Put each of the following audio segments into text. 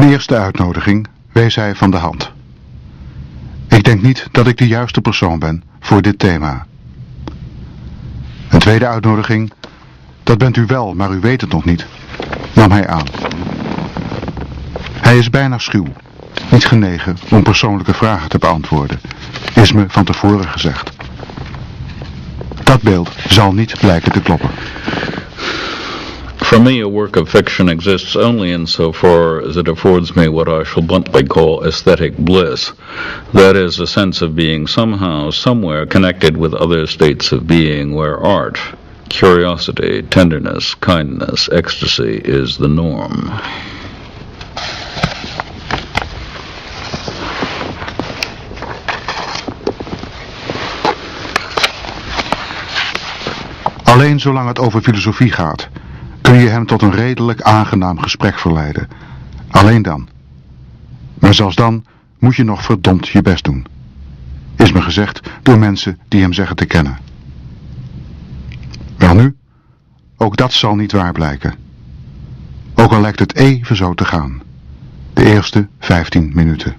eerste uitnodiging wees hij van de hand. Ik denk niet dat ik de juiste persoon ben voor dit thema. Een tweede uitnodiging, dat bent u wel, maar u weet het nog niet, nam hij aan. Hij is bijna schuw, niet genegen om persoonlijke vragen te beantwoorden, is me van tevoren gezegd. Dat beeld zal niet blijken te kloppen. For me, a work of fiction exists only insofar as it affords me what I shall bluntly call aesthetic bliss. That is, a sense of being somehow, somewhere connected with other states of being where art, curiosity, tenderness, kindness, ecstasy is the norm. Alleen zolang het over filosofie gaat, kun je hem tot een redelijk aangenaam gesprek verleiden. Alleen dan. Maar zelfs dan moet je nog verdomd je best doen. Is me gezegd door mensen die hem zeggen te kennen. Welnu, ook dat zal niet waar blijken. Ook al lijkt het even zo te gaan. De eerste 15 minuten.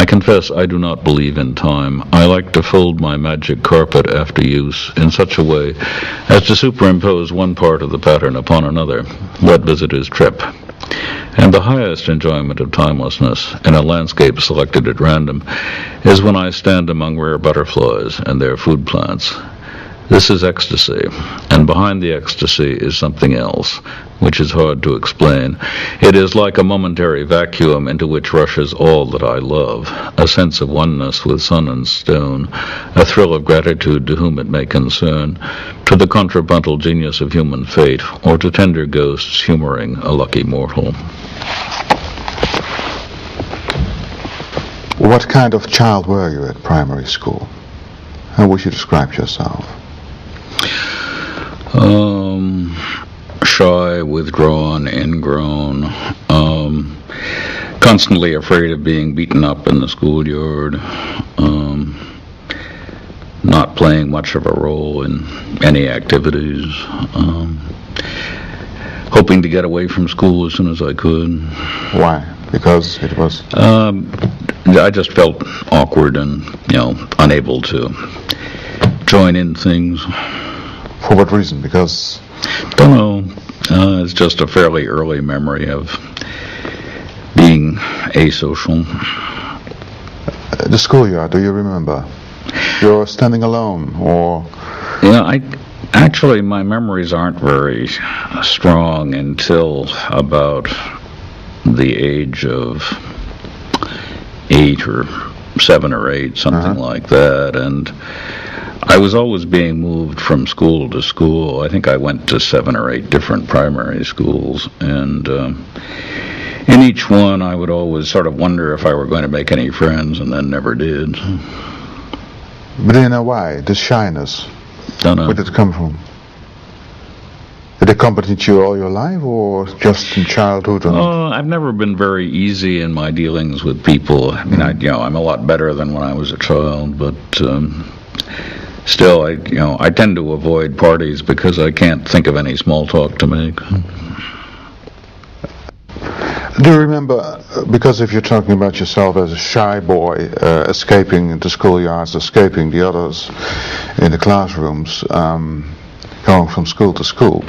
I confess I do not believe in time. I like to fold my magic carpet after use in such a way as to superimpose one part of the pattern upon another, let visitors trip. And the highest enjoyment of timelessness in a landscape selected at random is when I stand among rare butterflies and their food plants. This is ecstasy, and behind the ecstasy is something else, which is hard to explain. It is like a momentary vacuum into which rushes all that I love, a sense of oneness with sun and stone, a thrill of gratitude to whom it may concern, to the contrapuntal genius of human fate, or to tender ghosts humoring a lucky mortal. What kind of child were you at primary school? How would you describe yourself? Shy, withdrawn, ingrown, constantly afraid of being beaten up in the schoolyard, not playing much of a role in any activities, hoping to get away from school as soon as I could. Why? Because it was... I just felt awkward and, unable to join in things. For what reason? Because... Don't know. It's just a fairly early memory of being asocial. The schoolyard, do you remember? You're standing alone, or... Yeah, actually my memories aren't very strong until about the age of 8 or 7 or 8, something like that, and I was always being moved from school to school. I think I went to 7 or 8 different primary schools, and in each one I would always sort of wonder if I were going to make any friends, and then never did. But do you know why? The shyness. Don't know. Where did it come from? Did it accompany you all your life, or just in childhood? I've never been very easy in my dealings with people. I mean, I'm a lot better than when I was a child, but still, I tend to avoid parties because I can't think of any small talk to make. Do you remember, because if you're talking about yourself as a shy boy, escaping the schoolyards, escaping the others in the classrooms, going from school to school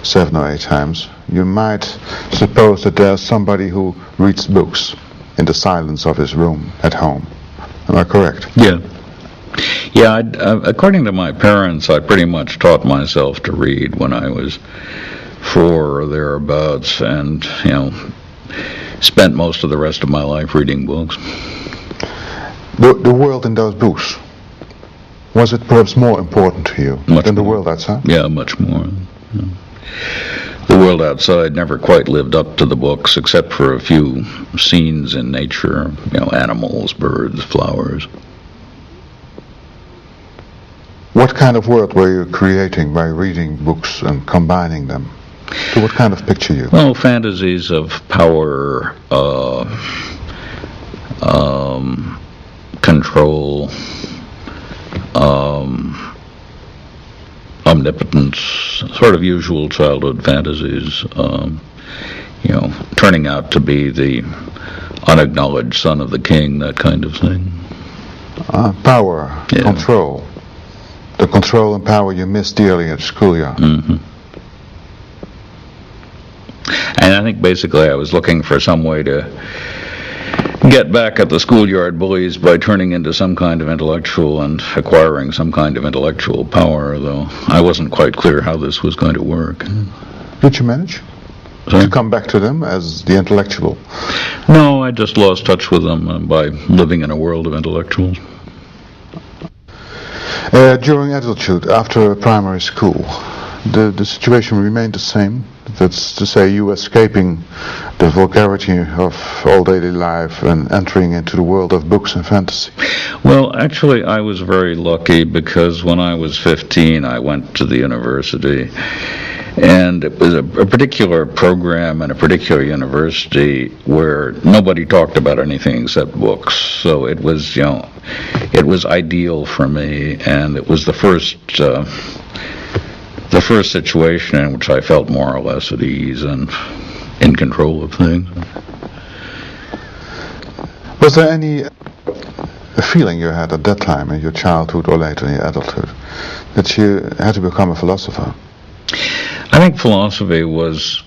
7 or 8 times, you might suppose that there's somebody who reads books in the silence of his room at home. Am I correct? Yeah. Yeah, according to my parents, I pretty much taught myself to read when I was 4 or thereabouts, and, spent most of the rest of my life reading books. The world in those books, was it perhaps more important to you than the world outside? Yeah, much more. Yeah. The world outside never quite lived up to the books, except for a few scenes in nature, animals, birds, flowers. What kind of world were you creating by reading books and combining them? To what kind of picture you? Well, fantasies of power, control, omnipotence, sort of usual childhood fantasies. turning out to be the unacknowledged son of the king, that kind of thing. Power, Yeah. control. The control and power you missed dearly at schoolyard. Mm-hmm. And I think basically I was looking for some way to get back at the schoolyard bullies by turning into some kind of intellectual and acquiring some kind of intellectual power, though I wasn't quite clear how this was going to work. Did you manage to come back to them as the intellectual? No, I just lost touch with them by living in a world of intellectuals. During adulthood, after primary school, the situation remained the same. That's to say, you escaping the vulgarity of all daily life and entering into the world of books and fantasy. Well, actually, I was very lucky because when I was 15, I went to the university. And it was a particular program in a particular university where nobody talked about anything except books. So it was, it was ideal for me, and it was the first situation in which I felt more or less at ease and in control of things. Was there any feeling you had at that time in your childhood or later in your adulthood that you had to become a philosopher? I think philosophy was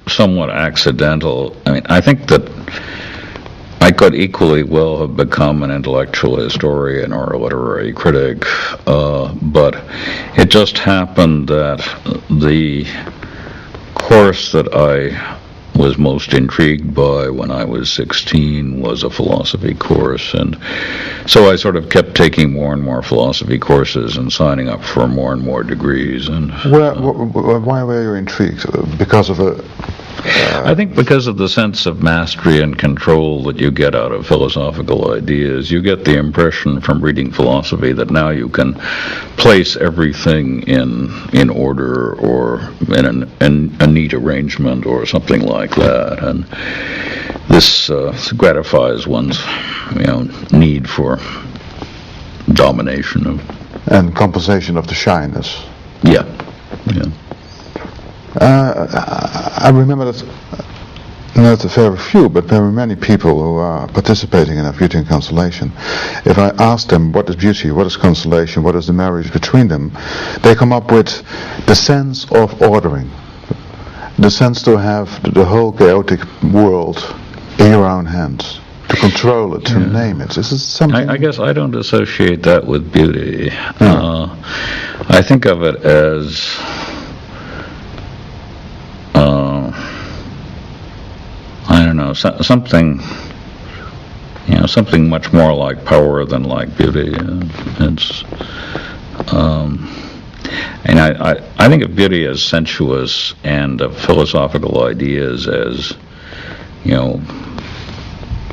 somewhat accidental. I mean, I think that I could equally well have become an intellectual historian or a literary critic, but it just happened that the course that I was most intrigued by when I was 16 was a philosophy course, and so I sort of kept taking more and more philosophy courses and signing up for more and more degrees. And why were you intrigued? Because of a I think because of the sense of mastery and control that you get out of philosophical ideas. You get the impression from reading philosophy that now you can place everything in order or in a neat arrangement or something like that, and this gratifies one's need for domination and compensation of the shyness. Yeah. I remember that not very few, but very many people who are participating in a beauty and consolation, if I ask them what is beauty, what is consolation, what is the marriage between them, they come up with the sense of ordering, the sense to have the whole chaotic world in your own hands, to control it, to name it. This is something. I guess I don't associate that with beauty. I think of it as I don't know, something much more like power than like beauty. It's and I think of beauty as sensuous and of philosophical ideas as in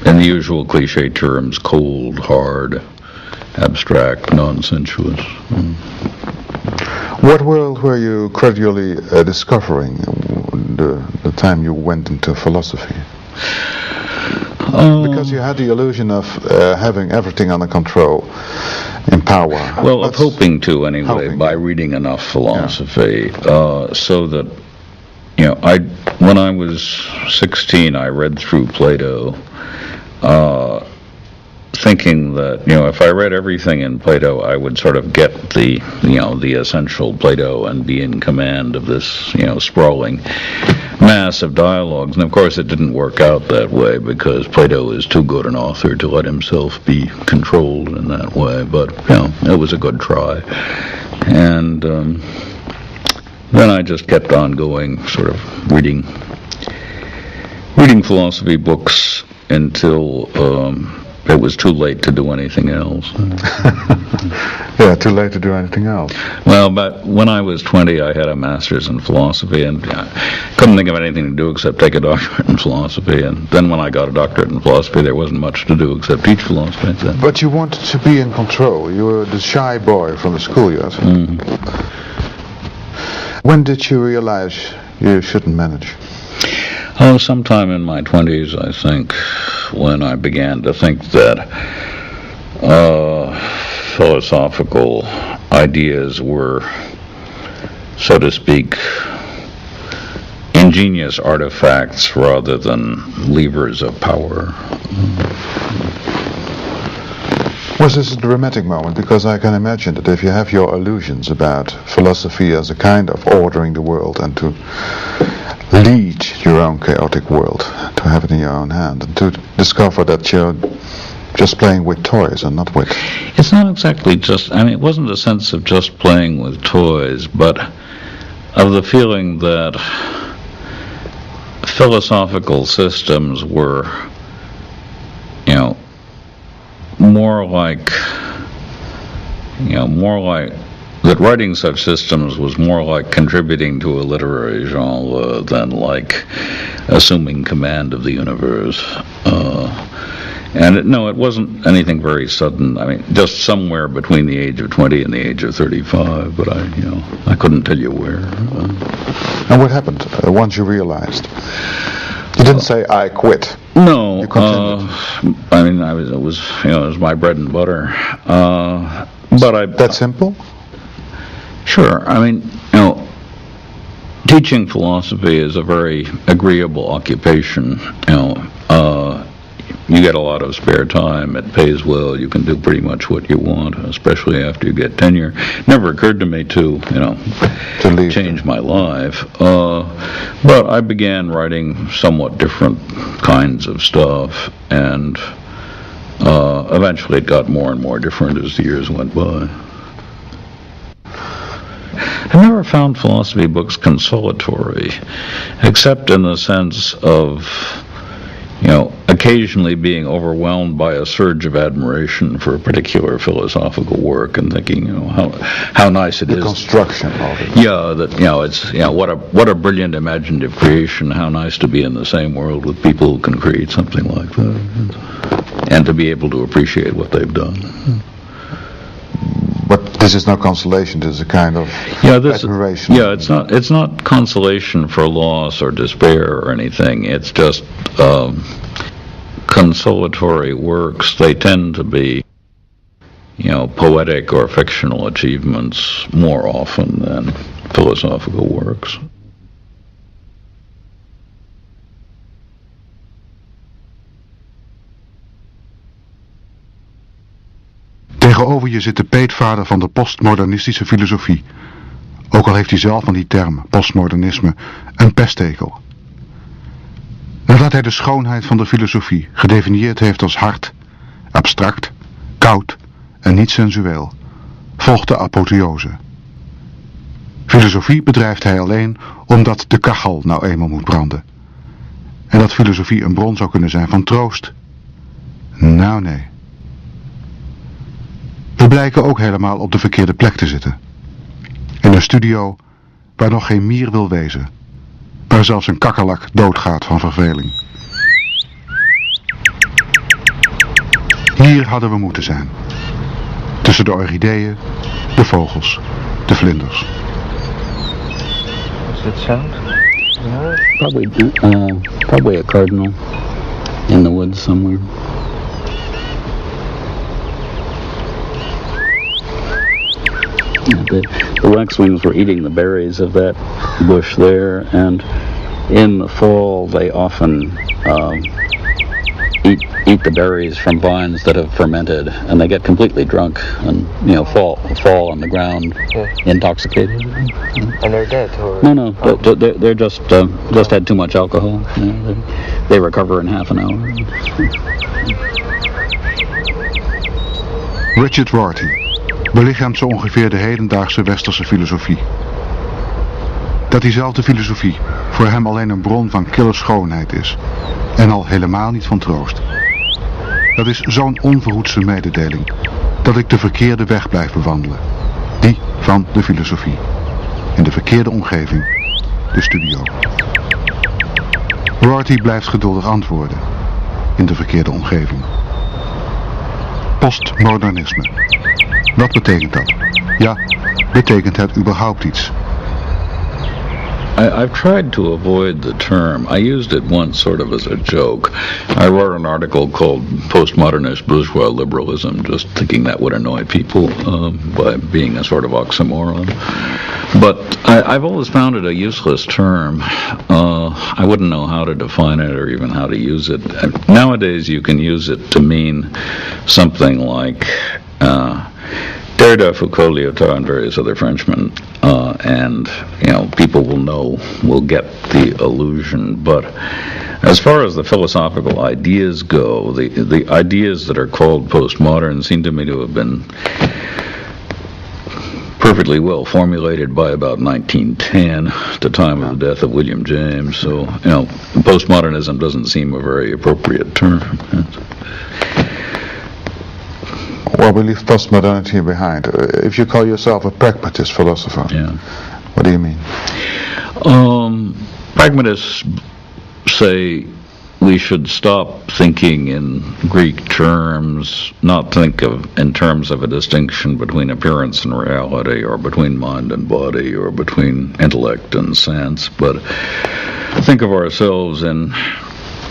the usual cliche terms, cold, hard, abstract, non-sensuous. What world were you gradually discovering the time you went into philosophy? Because you had the illusion of having everything under control, in power. Well, of hoping to anyway, by reading enough philosophy, so that when I was 16, I read through Plato, thinking that if I read everything in Plato, I would sort of get the essential Plato and be in command of this sprawling mass of dialogues. And of course, it didn't work out that way because Plato is too good an author to let himself be controlled in that way. But it was a good try, and then I just kept on going, sort of reading philosophy books until it was too late to do anything else. Yeah, too late to do anything else. Well, but when I was 20, I had a master's in philosophy, and couldn't think of anything to do except take a doctorate in philosophy. And then when I got a doctorate in philosophy, there wasn't much to do except teach philosophy. But you wanted to be in control. You were the shy boy from the schoolyard. When did you realize you shouldn't manage? Oh, sometime in my 20s, I think, when I began to think that philosophical ideas were, so to speak, ingenious artifacts rather than levers of power. Was this a dramatic moment? Because I can imagine that if you have your illusions about philosophy as a kind of ordering the world and to lead your own chaotic world, to have it in your own hand, and to discover that you're just playing with toys and not with... It's not exactly just, I mean, it wasn't a sense of just playing with toys, but of the feeling that philosophical systems were, more like that writing such systems was more like contributing to a literary genre than like assuming command of the universe. And it wasn't anything very sudden. I mean, just somewhere between the age of 20 and the age of 35, but I couldn't tell you where. And what happened once you realized? You didn't say, I quit. No, I mean, it was my bread and butter. But that simple? Sure. I mean, teaching philosophy is a very agreeable occupation. You get a lot of spare time. It pays well. You can do pretty much what you want, especially after you get tenure. Never occurred to me to change my life. But I began writing somewhat different kinds of stuff, and eventually it got more and more different as the years went by. I never found philosophy books consolatory, except in the sense of occasionally being overwhelmed by a surge of admiration for a particular philosophical work and thinking, how nice it is. The construction of it. Yeah, it's what a brilliant imaginative creation. How nice to be in the same world with people who can create something like that, and to be able to appreciate what they've done. But this is not consolation. This is a kind of admiration. Yeah, it's not consolation for loss or despair or anything. It's just consolatory works. They tend to be, poetic or fictional achievements more often than philosophical works. Tegenover je zit de peetvader van de postmodernistische filosofie. Ook al heeft hij zelf van die term, postmodernisme, een pesthekel. Nadat hij de schoonheid van de filosofie gedefinieerd heeft als hard, abstract, koud en niet sensueel, volgt de apotheose. Filosofie bedrijft hij alleen omdat de kachel nou eenmaal moet branden. En dat filosofie een bron zou kunnen zijn van troost? Nou nee. We blijken ook helemaal op de verkeerde plek te zitten. In een studio waar nog geen mier wil wezen. Waar zelfs een kakkerlak doodgaat van verveling. Hier hadden we moeten zijn. Tussen de orchideeën, de vogels, de vlinders. What's that sound? Probably a cardinal in the woods somewhere. The waxwings were eating the berries of that bush there, and in the fall they often eat the berries from vines that have fermented, and they get completely drunk and fall on the ground, intoxicated. And they're dead, or no, they're just had too much alcohol. They recover in half an hour. Richard Rorty belichaamt zo ongeveer de hedendaagse westerse filosofie. Dat diezelfde filosofie voor hem alleen een bron van kille schoonheid is. En al helemaal niet van troost. Dat is zo'n onverhoedse mededeling dat ik de verkeerde weg blijf bewandelen. Die van de filosofie. In de verkeerde omgeving, de studio. Rorty blijft geduldig antwoorden. In de verkeerde omgeving. Postmodernisme. Wat betekent dat? Ja, betekent het überhaupt iets? I've tried to avoid the term. I used it once sort of as a joke. I wrote an article called Postmodernist Bourgeois Liberalism, just thinking that would annoy people by being a sort of oxymoron. But I've always found it a useless term. I wouldn't know how to define it or even how to use it. Nowadays you can use it to mean something like Derrida, Foucault, Lyotard, and various other Frenchmen, and people will get the illusion. But as far as the philosophical ideas go, the ideas that are called postmodern seem to me to have been perfectly well formulated by about 1910, the time of the death of William James. So postmodernism doesn't seem a very appropriate term. Well, we leave postmodernity behind. If you call yourself a pragmatist philosopher, what do you mean? Pragmatists say we should stop thinking in Greek terms, not think in terms of a distinction between appearance and reality, or between mind and body, or between intellect and sense, but think of ourselves in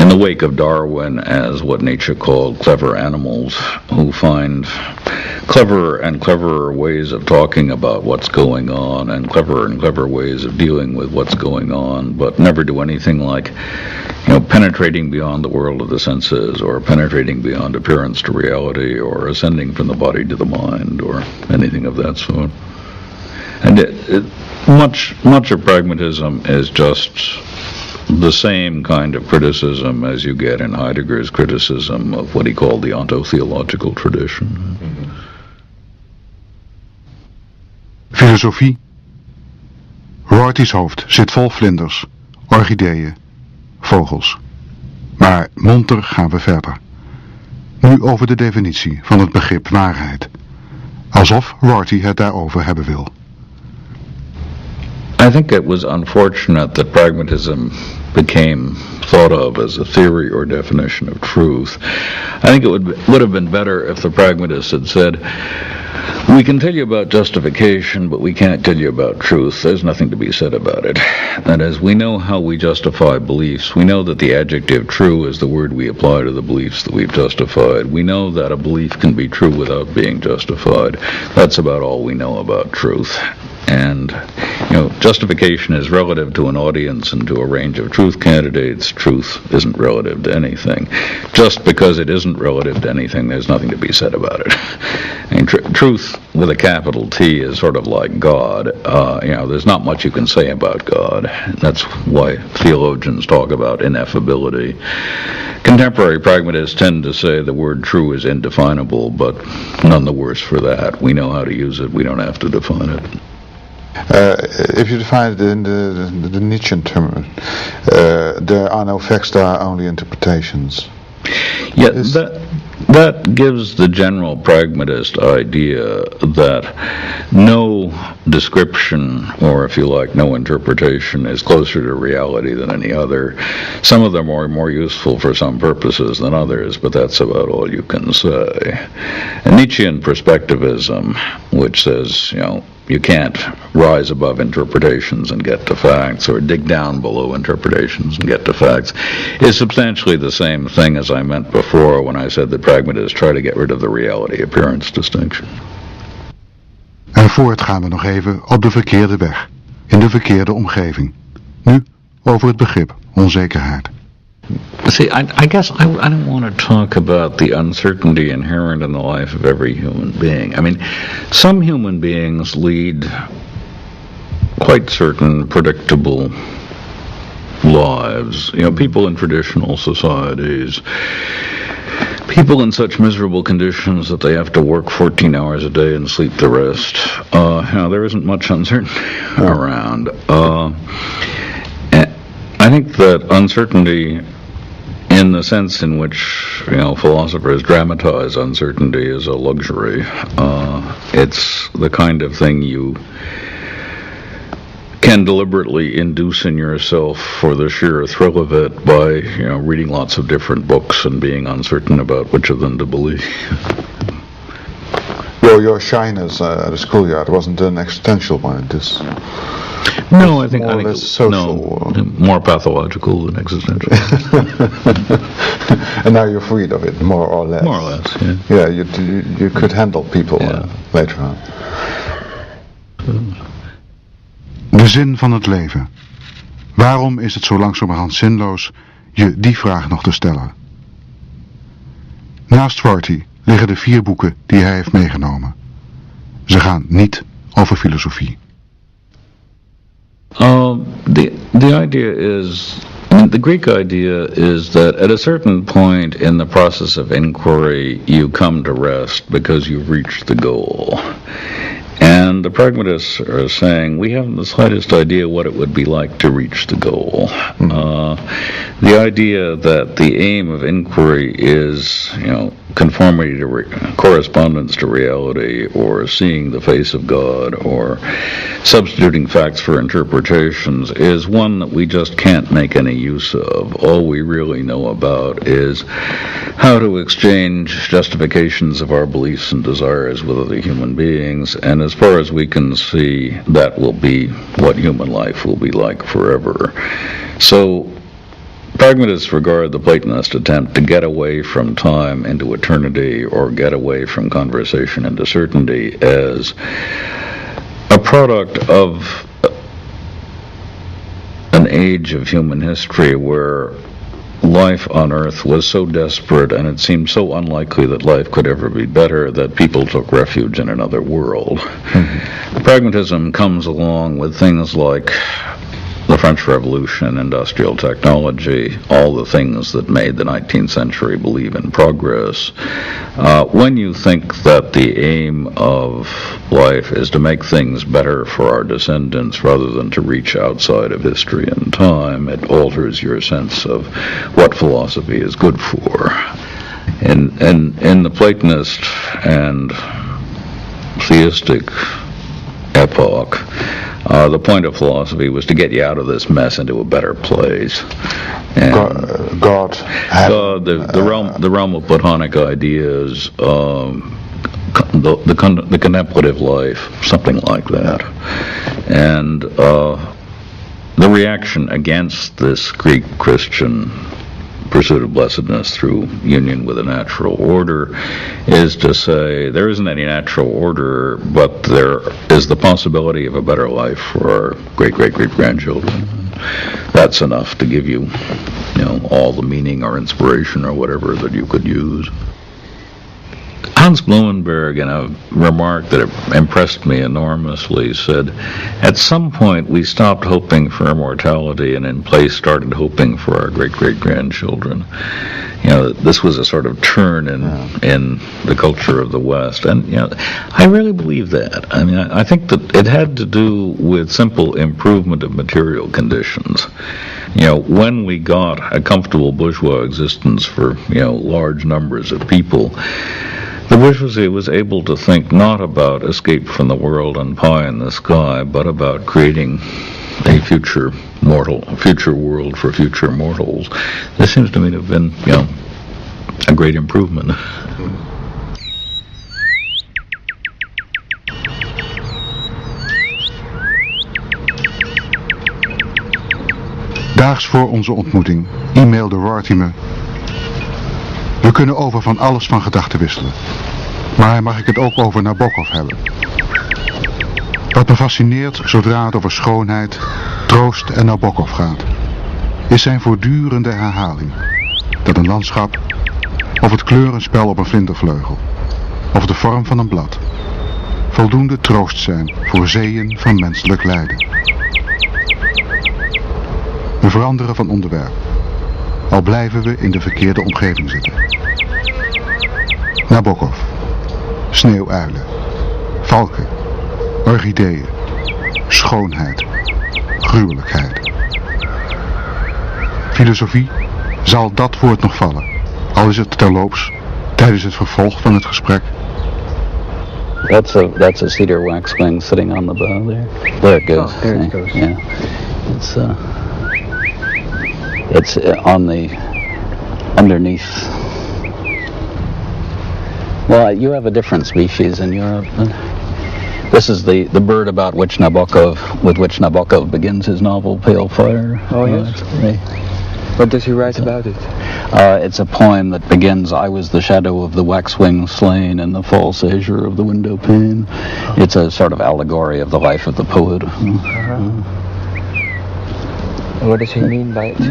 the wake of Darwin as what Nietzsche called clever animals who find cleverer and cleverer ways of talking about what's going on and clever ways of dealing with what's going on, but never do anything like penetrating beyond the world of the senses, or penetrating beyond appearance to reality, or ascending from the body to the mind, or anything of that sort. And much of pragmatism is just the same kind of criticism as you get in Heidegger's criticism of what he called the ontotheological tradition. Filosofie. Rorty's hoofd zit vol vlinders, orchideeën, vogels. Maar monter gaan we verder. Nu over de definitie van het begrip waarheid. Alsof Rorty het daarover hebben wil. I think it was unfortunate that pragmatism became thought of as a theory or definition of truth. I think it would have been better if the pragmatists had said, we can tell you about justification, but we can't tell you about truth. There's nothing to be said about it. That is, we know how we justify beliefs. We know that the adjective true is the word we apply to the beliefs that we've justified. We know that a belief can be true without being justified. That's about all we know about truth. And, justification is relative to an audience and to a range of truth candidates. Truth isn't relative to anything. Just because it isn't relative to anything, there's nothing to be said about it. I mean, truth with a capital T is sort of like God. There's not much you can say about God. That's why theologians talk about ineffability. Contemporary pragmatists tend to say the word true is indefinable, but none the worse for that. We know how to use it. We don't have to define it. If you define it in the Nietzschean term, there are no facts, there are only interpretations. Yeah, that gives the general pragmatist idea that no description, or if you like, no interpretation, is closer to reality than any other. Some of them are more useful for some purposes than others, but that's about all you can say. And Nietzschean perspectivism, which says, you can't rise above interpretations and get to facts, or dig down below interpretations and get to facts, is substantially the same thing as I meant before when I said that pragmatists try to get rid of the reality-appearance distinction. En voort gaan we nog even op de verkeerde weg, in de verkeerde omgeving. Nu over het begrip onzekerheid. See, I guess I don't want to talk about the uncertainty inherent in the life of every human being. I mean, some human beings lead quite certain, predictable lives. People in traditional societies, people in such miserable conditions that they have to work 14 hours a day and sleep the rest. There isn't much uncertainty around. I think that uncertainty, in the sense in which philosophers dramatize uncertainty, is a luxury. It's the kind of thing you can deliberately induce in yourself for the sheer thrill of it by reading lots of different books and being uncertain about which of them to believe. Your shyness at the schoolyard wasn't an existential one. No, I think more or less social. No, more pathological than existential. And now you're freed of it, more or less. More or less, yeah. Yeah, you could handle people later on. De zin van het leven. Waarom is het zo langzamerhand zinloos je die vraag nog te stellen? Naast Rorty liggen de 4 boeken die hij heeft meegenomen. Ze gaan niet over filosofie. The idea is, the Greek idea is that at a certain point in the process of inquiry, you come to rest because you've reached the goal. And the pragmatists are saying, we haven't the slightest idea what it would be like to reach the goal. The idea that the aim of inquiry is, conformity to correspondence to reality, or seeing the face of God, or substituting facts for interpretations, is one that we just can't make any use of. All we really know about is how to exchange justifications of our beliefs and desires with other human beings, and as far as we can see, that will be what human life will be like forever. So pragmatists regard the Platonist attempt to get away from time into eternity, or get away from conversation into certainty, as a product of an age of human history where life on Earth was so desperate and it seemed so unlikely that life could ever be better that people took refuge in another world. Pragmatism comes along with things like the French Revolution, industrial technology, all the things that made the 19th century believe in progress. When you think that the aim of life is to make things better for our descendants rather than to reach outside of history and time, it alters your sense of what philosophy is good for. In the Platonist and theistic epoch, the point of philosophy was to get you out of this mess into a better place. And God, the realm of Platonic ideas, the contemplative life, something like that. And the reaction against this Greek Christian pursuit of blessedness through union with a natural order is to say there isn't any natural order, but there is the possibility of a better life for our great-great-great-grandchildren. That's enough to give you, all the meaning or inspiration or whatever that you could use. Hans Blumenberg, in a remark that impressed me enormously, said, at some point we stopped hoping for immortality and in place started hoping for our great-great-grandchildren. This was a sort of turn in the culture of the West. And, I really believe that. I mean, I think that it had to do with simple improvement of material conditions. When we got a comfortable bourgeois existence for, large numbers of people, the bourgeoisie was able to think not about escape from the world and pie in the sky, but about creating a future world for future mortals. This seems to me to have been, a great improvement. Daags voor onze ontmoeting e-mailde Rorty me: we kunnen over van alles van gedachten wisselen, maar mag ik het ook over Nabokov hebben? Wat me fascineert zodra het over schoonheid, troost en Nabokov gaat, is zijn voortdurende herhaling dat een landschap, of het kleurenspel op een vlindervleugel, of de vorm van een blad, voldoende troost zijn voor zeeën van menselijk lijden. We veranderen van onderwerp, al blijven we in de verkeerde omgeving zitten. Nabokov, sneeuwuilen, valken, orchideeën, schoonheid, gruwelijkheid. Filosofie, zal dat woord nog vallen, al is het terloops tijdens het vervolg van het gesprek. That's a cedar waxwing sitting on the bow there. There it goes. Oh, there it goes. Yeah. It's on the underneath. Well, you have a different species in Europe. This is the bird about with which Nabokov begins his novel, Pale Fire. Oh, yes? What does he write about it? It's a poem that begins, I was the shadow of the waxwing slain in the false azure of the window pane. It's a sort of allegory of the life of the poet. What does he mean by it?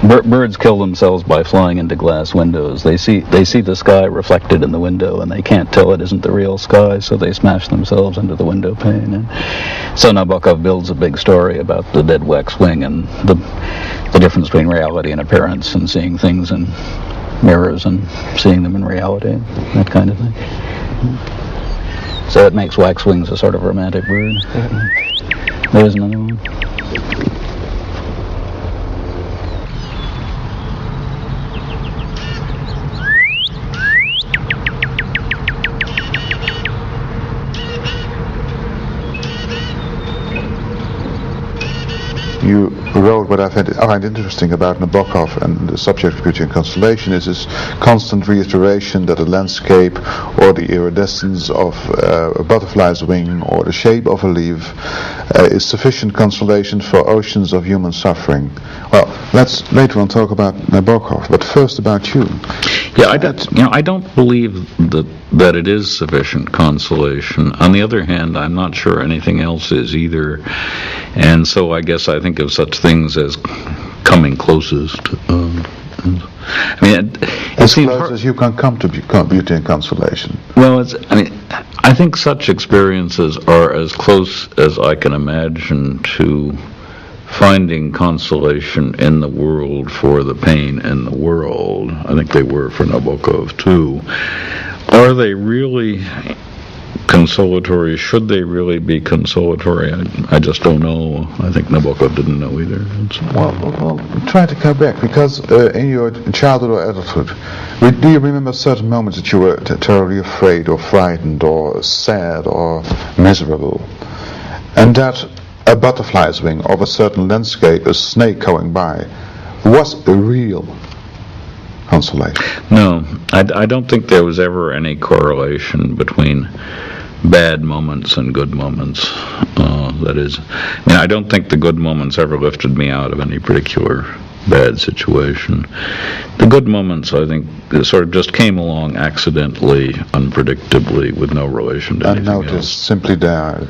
Birds kill themselves by flying into glass windows. They see the sky reflected in the window, and they can't tell it isn't the real sky, so they smash themselves into the window pane. And so Nabokov builds a big story about the dead waxwing and the difference between reality and appearance, and seeing things in mirrors and seeing them in reality, that kind of thing. So it makes waxwings a sort of romantic bird. There's another one. You wrote what I find interesting about Nabokov and the subject of Beauty and Consolation is his constant reiteration that the landscape or the iridescence of a butterfly's wing or the shape of a leaf is sufficient consolation for oceans of human suffering. Well, let's later on talk about Nabokov, but first about you. Yeah, I don't believe that it is sufficient consolation. On the other hand, I'm not sure anything else is either, and so I guess I think of such things as coming closest. As close as you can come to beauty and consolation. Well, I think such experiences are as close as I can imagine to finding consolation in the world for the pain in the world. I think they were for Nabokov too. Are they really consolatory? Should they really be consolatory? I just don't know. I think Nabokov didn't know either. Well, try to come back, because in your childhood or adulthood, do you remember certain moments that you were terribly afraid or frightened or sad or miserable, and that a butterfly's wing of a certain landscape, a snake going by, was a real consolation? No, I don't think there was ever any correlation between bad moments and good moments. That is, I don't think the good moments ever lifted me out of any particular bad situation. The good moments, I think, sort of just came along accidentally, unpredictably, with no relation to anything unnoticed, else. Simply there.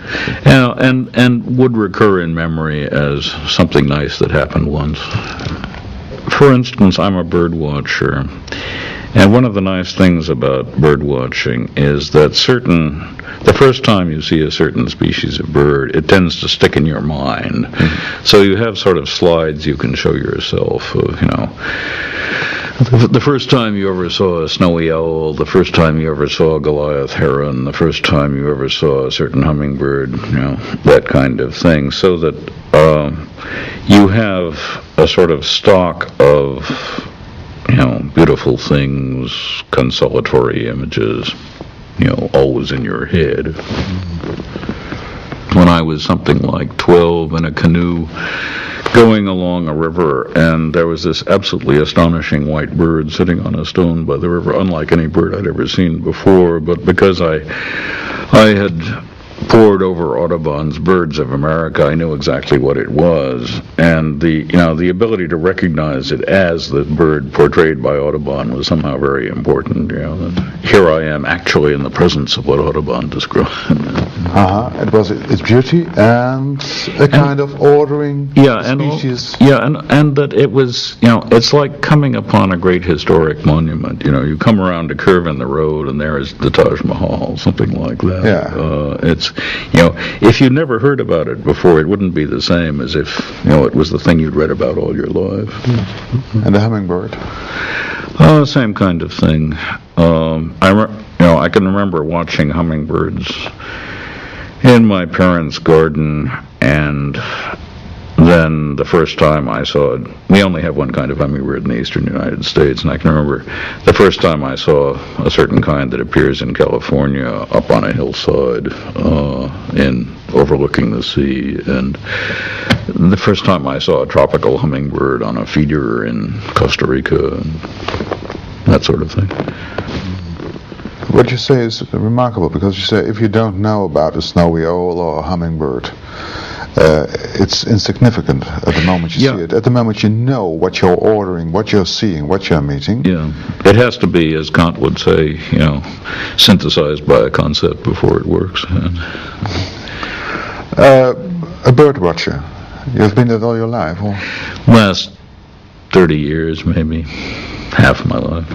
Yeah, and would recur in memory as something nice that happened once. For instance, I'm a bird watcher, and one of the nice things about bird watching is that the first time you see a certain species of bird, it tends to stick in your mind. Mm-hmm. So you have sort of slides you can show yourself of, the first time you ever saw a snowy owl, the first time you ever saw a Goliath heron, the first time you ever saw a certain hummingbird, that kind of thing, so that you have a sort of stock of beautiful things, consolatory images, always in your head. When I was something like 12 in a canoe going along a river, and there was this absolutely astonishing white bird sitting on a stone by the river, unlike any bird I'd ever seen before, but because I had pored over Audubon's Birds of America, I knew exactly what it was, and the ability to recognize it as the bird portrayed by Audubon was somehow very important. Here I am actually in the presence of what Audubon described. It was its beauty and a kind of ordering species. And that it was, it's like coming upon a great historic monument. You come around a curve in the road, and there is the Taj Mahal, something like that. Yeah. It's, if you'd never heard about it before, it wouldn't be the same as if, it was the thing you'd read about all your life. Mm-hmm. And the hummingbird? Same kind of thing. I can remember watching hummingbirds in my parents' garden, and then the first time I saw it, we only have one kind of hummingbird in the eastern United States, and I can remember the first time I saw a certain kind that appears in California up on a hillside overlooking the sea, and the first time I saw a tropical hummingbird on a feeder in Costa Rica. that sort of thing. What you say is remarkable, because you say if you don't know about a snowy owl or a hummingbird, it's insignificant at the moment you see it. At the moment you know what you're ordering, what you're seeing, what you're meeting. Yeah, it has to be, as Kant would say, synthesized by a concept before it works. A bird watcher. You've been that all your life, or? Last 30 years, maybe half my life.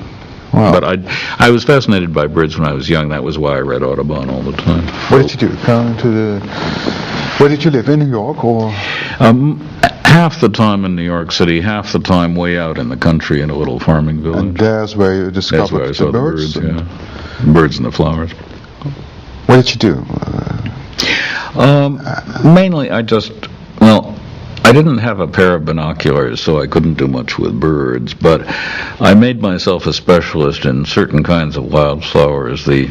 Wow. But I was fascinated by birds when I was young. That was why I read Audubon all the time. What did you do? Where did you live? In New York, or? Half the time in New York City, half the time way out in the country in a little farming village. And there's where you discovered That's where I saw the birds? The birds and the flowers. What did you do? Mainly I didn't have a pair of binoculars, so I couldn't do much with birds, but I made myself a specialist in certain kinds of wildflowers, the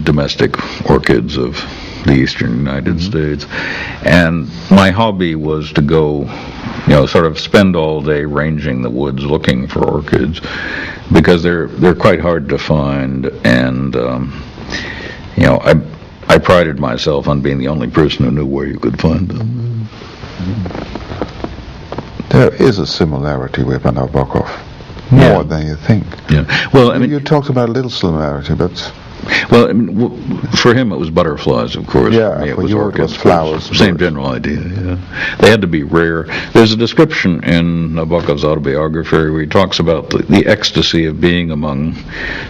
domestic orchids of the eastern United States. And my hobby was to go, sort of spend all day ranging the woods looking for orchids, because they're quite hard to find, and I prided myself on being the only person who knew where you could find them. There is a similarity with Nabokov, more than you think. Yeah. Well, you talked about a little similarity, but for him it was butterflies, of course. Yeah, for me it for was you orchids. it was flowers. Same general idea. Yeah, they had to be rare. There's a description in Nabokov's autobiography where he talks about the ecstasy of being among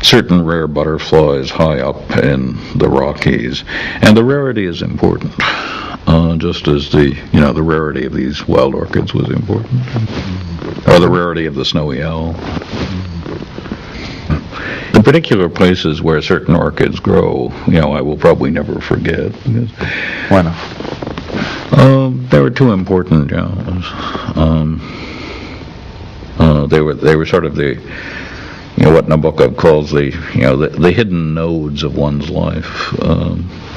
certain rare butterflies high up in the Rockies, and the rarity is important. Just as the rarity of these wild orchids was important, or the rarity of the snowy owl. The particular places where certain orchids grow, I will probably never forget. Why not? They were too important. They were sort of the, what Nabokov calls the hidden nodes of one's life.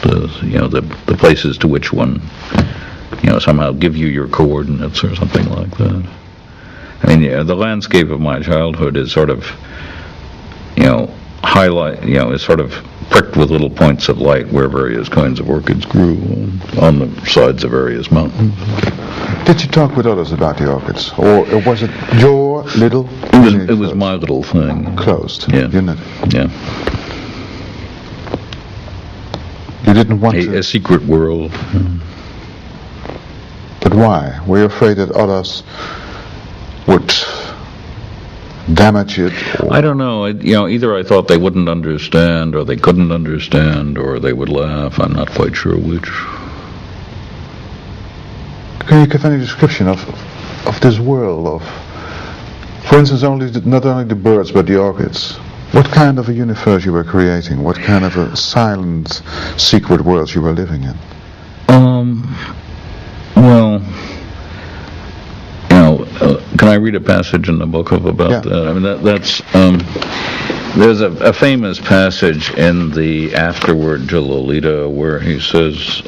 The places to which one, somehow give you your coordinates or something like that. I mean, the landscape of my childhood is sort of, is sort of pricked with little points of light where various kinds of orchids grew on the sides of various mountains. Did you talk with others about the orchids, or was it your little? It was my little thing. Closed. Yeah. Unit. Yeah. You didn't want a secret world. But why? Were you afraid that others would damage it? Or? I don't know. Either I thought they wouldn't understand, or they couldn't understand, or they would laugh. I'm not quite sure which. Can you give any description of this world of, for instance, not only the birds but the orchids? What kind of a universe you were creating? What kind of a silent, secret world you were living in? Can I read a passage in the book about that? I mean, that's there's a famous passage in the afterword to Lolita where he says,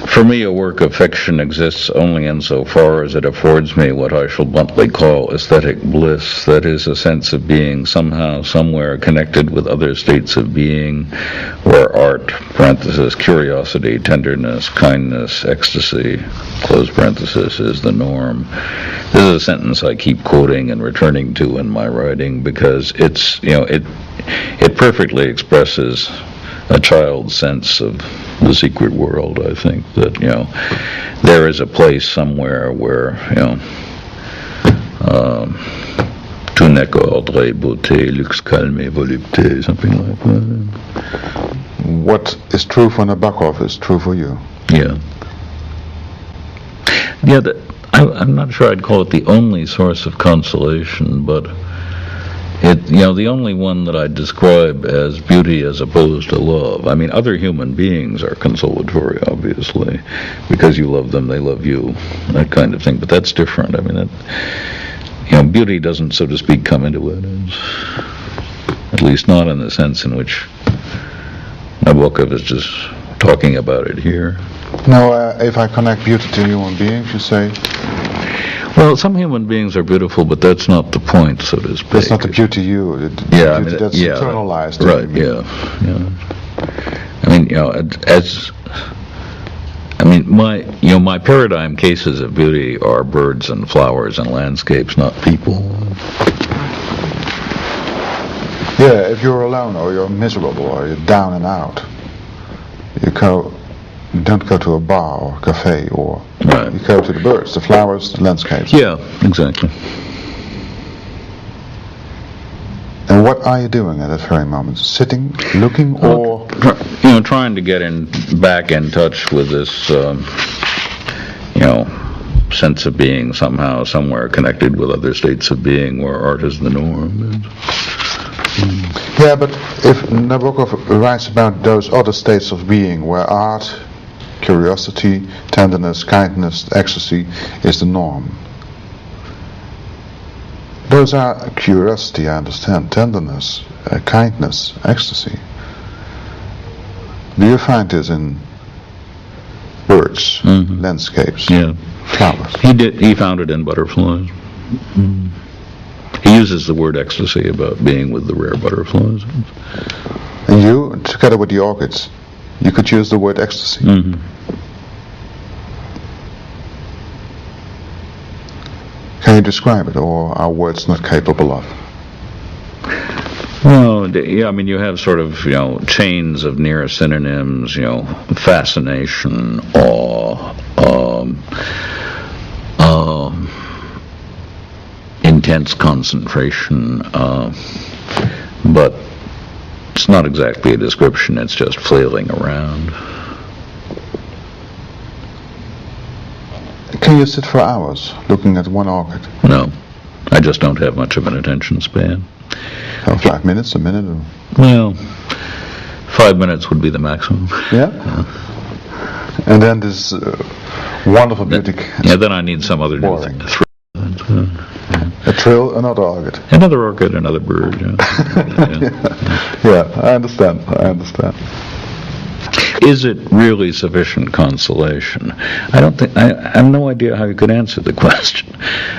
"For me, a work of fiction exists only insofar as it affords me what I shall bluntly call aesthetic bliss, that is, a sense of being somehow, somewhere connected with other states of being, where art, parenthesis, curiosity, tenderness, kindness, ecstasy, close parenthesis, is the norm." This is a sentence I keep quoting and returning to in my writing because it's, it perfectly expresses a child's sense of the secret world. I think that there is a place somewhere where tout n'est qu'ordre et beauté, luxe, calme et volupté, something like that. What is true for Nabokov is true for you. Yeah. I'm not sure I'd call it the only source of consolation, but the only one that I'd describe as beauty as opposed to love. I mean, other human beings are consolatory, obviously, because you love them, they love you, that kind of thing. But that's different. I mean, beauty doesn't, so to speak, come into it. At least not in the sense in which Nabokov is just talking about it here. Now, if I connect beauty to human beings, you say? Well, some human beings are beautiful, but that's not the point, so to speak. That's not the beauty you. The beauty that's internalized. Right. Yeah. I mean, my paradigm cases of beauty are birds and flowers and landscapes, not people. Yeah, if you're alone or you're miserable or you're down and out, you don't go to a bar or a cafe or you go to the birds, the flowers, the landscapes. Yeah, exactly. And what are you doing at that very moment? Sitting, looking, or trying to get back in touch with this, sense of being somehow, somewhere connected with other states of being where art is the norm. Yeah, but if Nabokov writes about those other states of being where art, curiosity, tenderness, kindness, ecstasy is the norm. Those are curiosity, I understand, tenderness, kindness, ecstasy. Do you find this in birds, landscapes, flowers? He found it in butterflies. Mm-hmm. He uses the word ecstasy about being with the rare butterflies. And you, together with the orchids, you could use the word ecstasy. Mm-hmm. Can you describe it, or are words not capable of? Well, yeah, I mean, you have sort of, chains of near synonyms, fascination, awe, intense concentration, but it's not exactly a description, it's just flailing around. Can you sit for hours looking at one orchid? No, I just don't have much of an attention span. 5 minutes, a minute? Or? Well, 5 minutes would be the maximum. Yeah? And then this wonderful beauty. Then I need some other new thing to thrill. A trill, another orchid. Another orchid, another bird. Yeah, I understand. Is it really sufficient consolation? I have no idea how you could answer the question.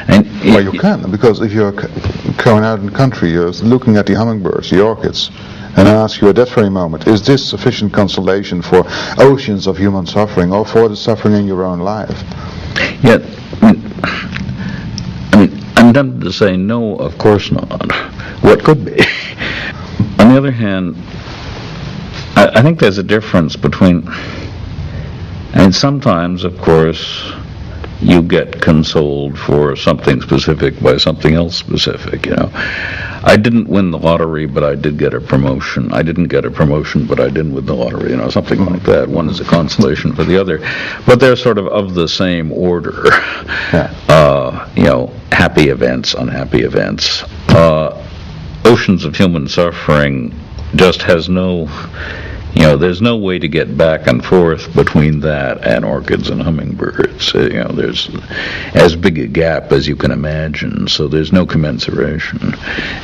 Well, you can, because if you're going out in the country, you're looking at the hummingbirds, the orchids, and I ask you at that very moment, is this sufficient consolation for oceans of human suffering or for the suffering in your own life? Yet, I'm tempted to say no, of course not. What could be? On the other hand, I think there's a difference between, sometimes, of course, you get consoled for something specific by something else specific, I didn't win the lottery, but I did get a promotion. I didn't get a promotion, but I did win the lottery, something like that. One is a consolation for the other. But they're sort of the same order. Happy events, unhappy events. Oceans of human suffering just has no... there's no way to get back and forth between that and orchids and hummingbirds. There's as big a gap as you can imagine, so there's no commensuration.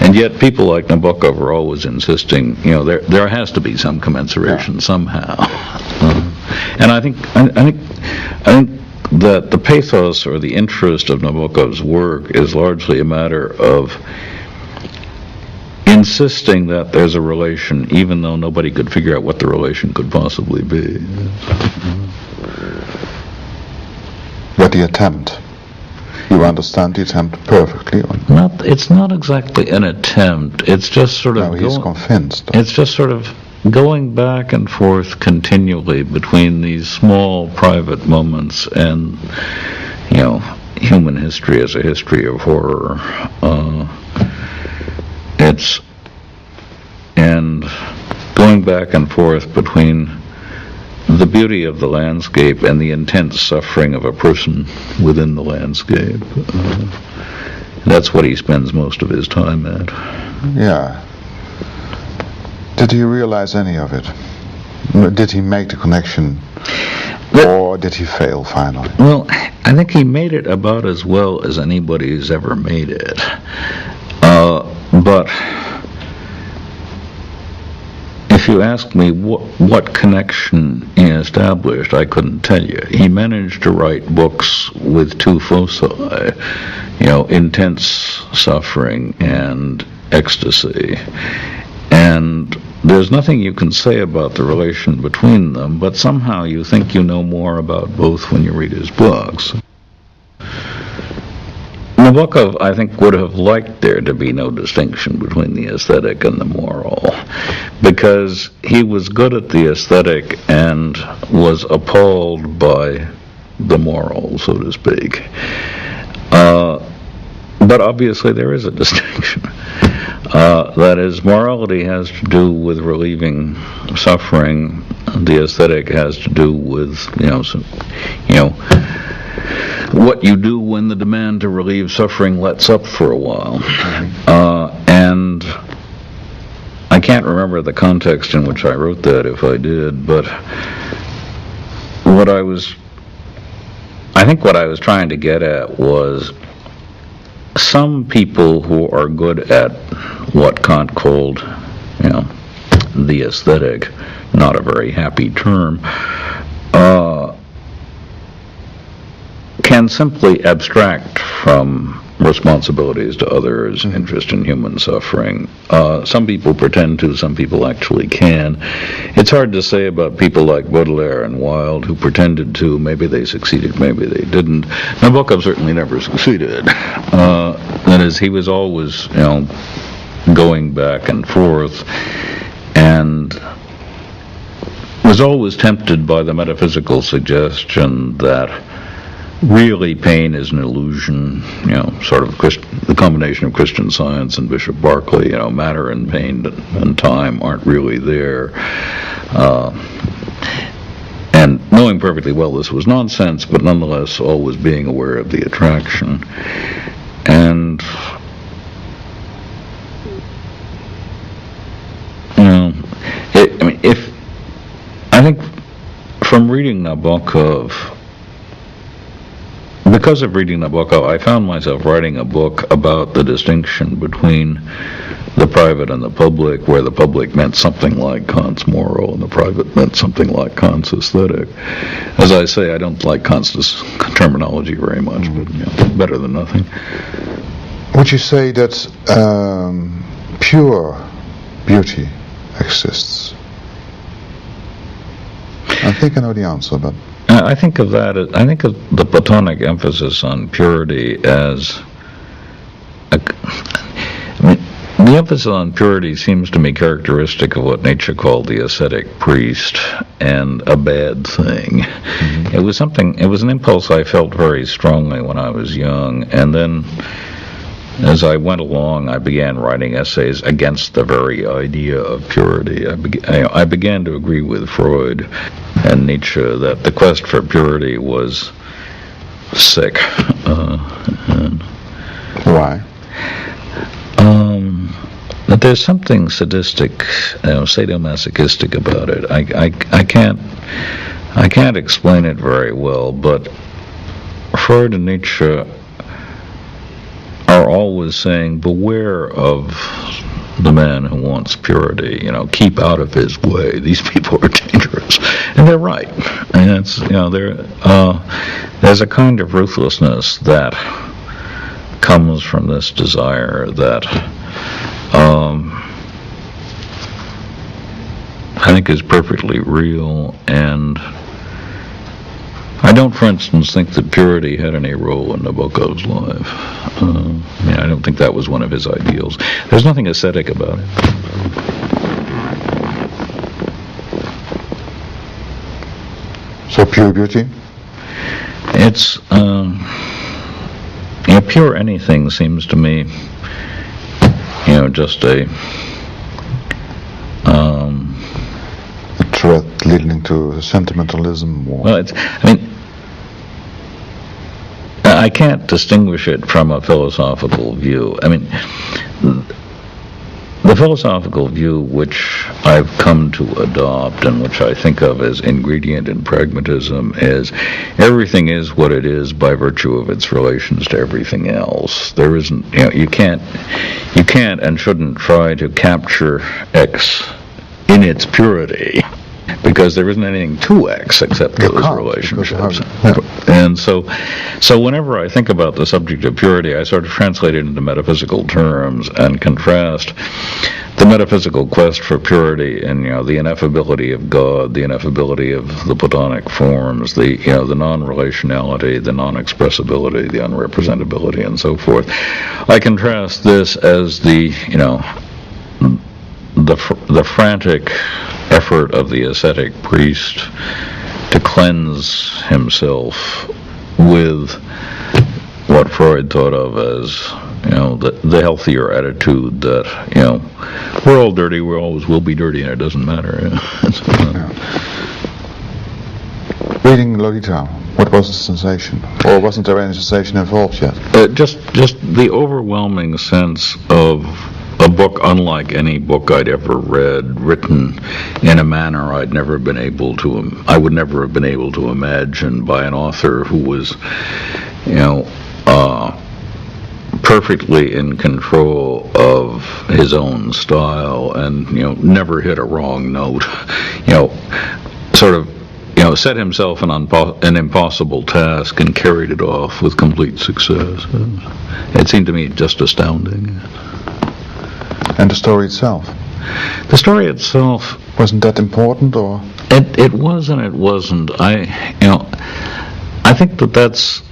And yet people like Nabokov are always insisting, there has to be some commensuration somehow. And I think that the pathos or the interest of Nabokov's work is largely a matter of insisting that there's a relation, even though nobody could figure out what the relation could possibly be. But the attempt, you understand the attempt perfectly? It's not exactly an attempt. It's just sort of... No, he's convinced. It's just sort of going back and forth continually between these small private moments and, human history as a history of horror. And going back and forth between the beauty of the landscape and the intense suffering of a person within the landscape. That's what he spends most of his time at. Yeah. Did he realize any of it? Did he make the connection? Or did he fail finally? Well, I think he made it about as well as anybody's ever made it. But if if you ask me what connection he established, I couldn't tell you. He managed to write books with two foci, intense suffering and ecstasy. And there's nothing you can say about the relation between them, but somehow you think you know more about both when you read his books. Nabokov, I think, would have liked there to be no distinction between the aesthetic and the moral, because he was good at the aesthetic and was appalled by the moral, so to speak. But obviously there is a distinction. That is, morality has to do with relieving suffering. The aesthetic has to do with, what you do when the demand to relieve suffering lets up for a while. And I can't remember the context in which I wrote that, if I did, but what I was trying to get at was some people who are good at what Kant called, the aesthetic, not a very happy term, can simply abstract from responsibilities to others, interest in human suffering. Some people pretend to, some people actually can. It's hard to say about people like Baudelaire and Wilde who pretended to. Maybe they succeeded, maybe they didn't. Nabokov certainly never succeeded. That is, he was always, going back and forth, and was always tempted by the metaphysical suggestion that really pain is an illusion, sort of the combination of Christian Science and Bishop Berkeley, matter and pain and time aren't really there. And knowing perfectly well this was nonsense, but nonetheless always being aware of the attraction. And, I think from reading Nabokov, because of reading Nabokov, I found myself writing a book about the distinction between the private and the public, where the public meant something like Kant's moral and the private meant something like Kant's aesthetic. As I say, I don't like Kant's terminology very much, but better than nothing. Would you say that pure beauty exists? I think I know the answer, but I think of the Platonic emphasis on purity as the emphasis on purity seems to me characteristic of what Nietzsche called the ascetic priest, and a bad thing. Mm-hmm. It was an impulse I felt very strongly when I was young, and then as I went along, I began writing essays against the very idea of purity. I began to agree with Freud and Nietzsche that the quest for purity was sick. Why? That there's something sadistic, sadomasochistic about it. I can't explain it very well, but Freud and Nietzsche are always saying, beware of the man who wants purity, keep out of his way. These people are dangerous. And they're right. And it's, there's a kind of ruthlessness that comes from this desire that I think is perfectly real, and I don't, for instance, think that purity had any role in Nabokov's life. I don't think that was one of his ideals. There's nothing ascetic about it. So pure beauty? It's, pure anything seems to me, just a threat leading to sentimentalism. Well, I can't distinguish it from a philosophical view. The philosophical view which I've come to adopt and which I think of as ingredient in pragmatism is everything is what it is by virtue of its relations to everything else. There isn't, you can't and shouldn't try to capture X in its purity, because there isn't anything to X except those relationships. And so whenever I think about the subject of purity, I sort of translate it into metaphysical terms and contrast the metaphysical quest for purity and the ineffability of God, the ineffability of the Platonic forms, the the non-relationality, the non-expressibility, the unrepresentability, and so forth. I contrast this as the frantic effort of the ascetic priest to cleanse himself with what Freud thought of as the healthier attitude that we're all dirty, we always will be dirty, and it doesn't matter. Reading Lolita, what was the sensation, or wasn't there any sensation involved yet? Just the overwhelming sense of a book unlike any book I'd ever read, written in a manner I would never have been able to imagine by an author who was, perfectly in control of his own style and, never hit a wrong note, set himself an impossible task and carried it off with complete success. It seemed to me just astounding. And the story itself? The story itself... Wasn't that important, or...? It was and it wasn't. I think that's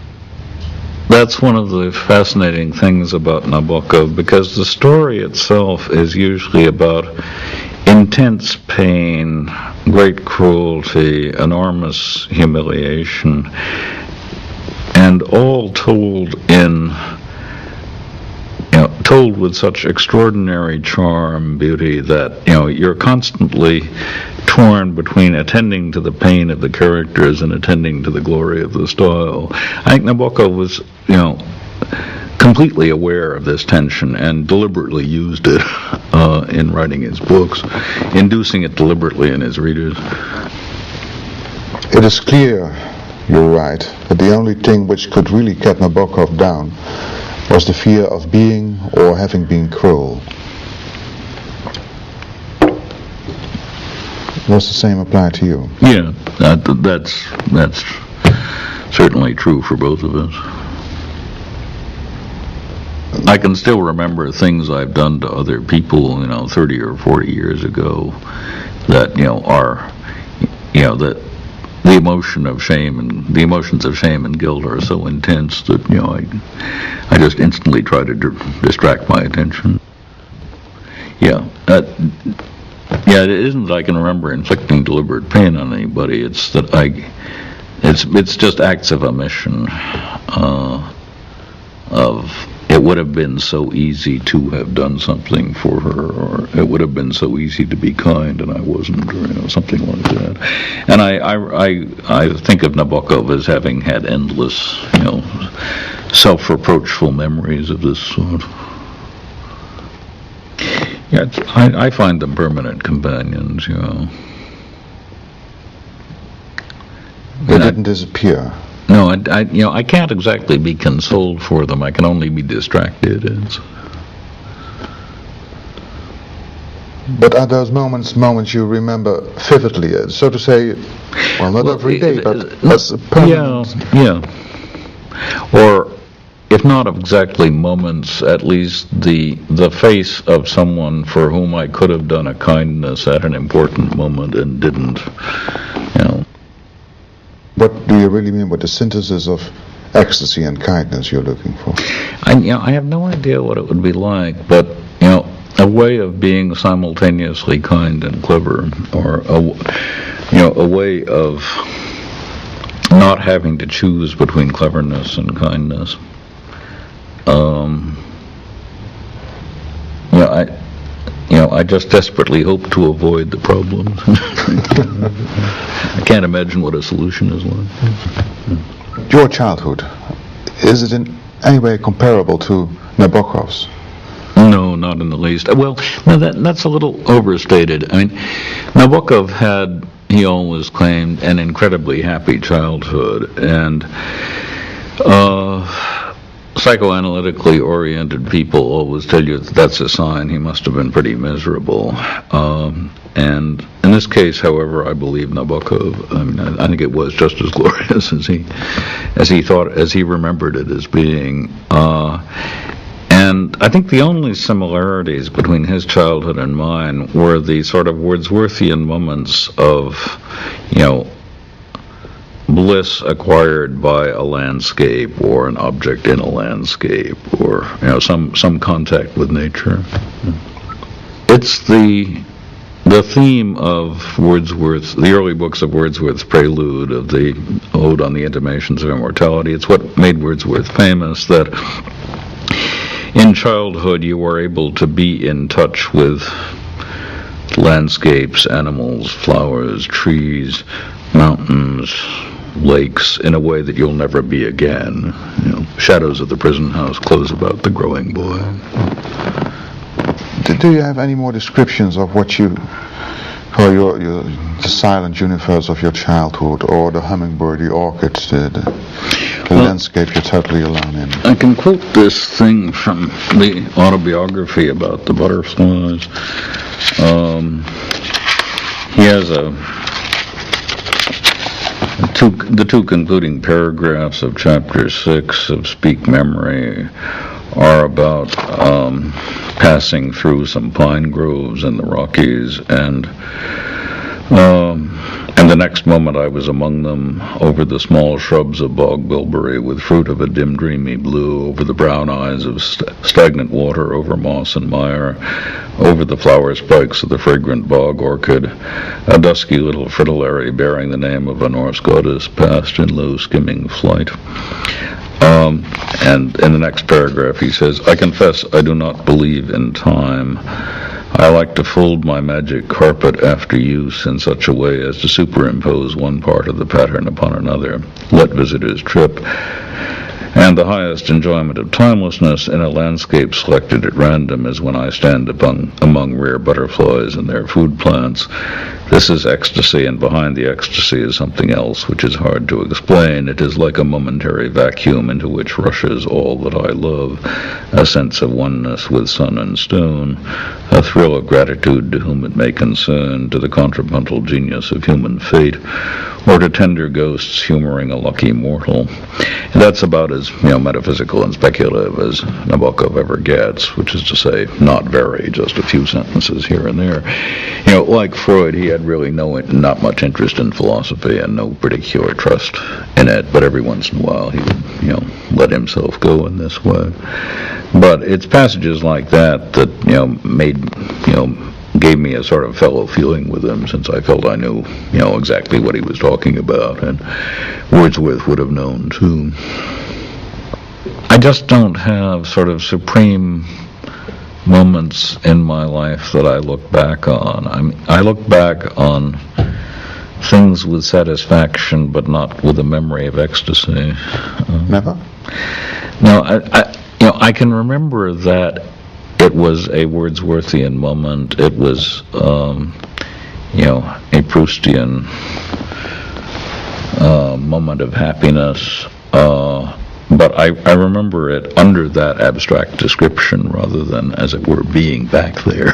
one of the fascinating things about Nabokov, because the story itself is usually about intense pain, great cruelty, enormous humiliation, and all told with such extraordinary charm, beauty, that you're constantly torn between attending to the pain of the characters and attending to the glory of the style. I think Nabokov was, completely aware of this tension and deliberately used it in writing his books, inducing it deliberately in his readers. It is clear, you're right, that the only thing which could really cut Nabokov down was the fear of being or having been cruel. Does the same apply to you? Yeah, that's certainly true for both of us. I can still remember things I've done to other people, 30 or 40 years ago, that that the emotions of shame and guilt are so intense that I just instantly try to distract my attention. It isn't that I can remember inflicting deliberate pain on anybody. It's that it's just acts of omission. Of it would have been so easy to have done something for her, or it would have been so easy to be kind and I wasn't, or something like that. And I think of Nabokov as having had endless, self-reproachful memories of this sort. Yeah, I find them permanent companions, They didn't disappear. No, I can't exactly be consoled for them. I can only be distracted. But are those moments you remember vividly, so to say? Well, not every day, but as a permanent. Yeah. Or, if not exactly moments, at least the face of someone for whom I could have done a kindness at an important moment and didn't. What do you really mean with the synthesis of ecstasy and kindness you're looking for? I have no idea what it would be like, but a way of being simultaneously kind and clever, or a way of not having to choose between cleverness and kindness. I just desperately hope to avoid the problems. I can't imagine what a solution is like. Your childhood, is it in any way comparable to Nabokov's? No, not in the least. Well, no, that's a little overstated. I mean, Nabokov had, he always claimed, an incredibly happy childhood, and psychoanalytically oriented people always tell you that that's a sign he must have been pretty miserable. And in this case, however, I believe Nabokov. I mean, I think it was just as glorious as he remembered it as being. And I think the only similarities between his childhood and mine were the sort of Wordsworthian moments of, bliss acquired by a landscape or an object in a landscape, or some contact with nature. It's the theme of Wordsworth's, the early books of Wordsworth's prelude, of the Ode on the Intimations of Immortality. It's what made Wordsworth famous, that in childhood you were able to be in touch with landscapes, animals, flowers, trees, mountains, lakes, in a way that you'll never be again. Shadows of the prison house close about the growing boy. Do you have any more descriptions of what you call the silent universe of your childhood, or the hummingbird, the orchid, the landscape you're totally alone in? I can quote this thing from the autobiography about the butterflies. He has the two concluding paragraphs of chapter 6 of Speak Memory are about passing through some pine groves in the Rockies, and the next moment I was among them, over the small shrubs of bog bilberry with fruit of a dim dreamy blue, over the brown eyes of stagnant water, over moss and mire, over the flower spikes of the fragrant bog orchid. A dusky little fritillary bearing the name of a Norse goddess passed in low skimming flight. And in the next paragraph he says, I confess I do not believe in time. I like to fold my magic carpet after use in such a way as to superimpose one part of the pattern upon another, let visitors trip. And the highest enjoyment of timelessness in a landscape selected at random is when I stand among rare butterflies and their food plants. This is ecstasy, and behind the ecstasy is something else which is hard to explain. It is like a momentary vacuum into which rushes all that I love, a sense of oneness with sun and stone, a thrill of gratitude to whom it may concern, to the contrapuntal genius of human fate, or to tender ghosts humoring a lucky mortal. And that's about as metaphysical and speculative as Nabokov ever gets, which is to say, not very, just a few sentences here and there. Like Freud, he had really not much interest in philosophy and no particular trust in it, but every once in a while he would, let himself go in this way. But it's passages like that gave me a sort of fellow feeling with him, since I felt I knew, exactly what he was talking about, and Wordsworth would have known too. I just don't have sort of supreme moments in my life that I look back on. I look back on things with satisfaction, but not with a memory of ecstasy. Never? No, I can remember that it was a Wordsworthian moment. It was, a Proustian moment of happiness. But I remember it under that abstract description rather than, as it were, being back there.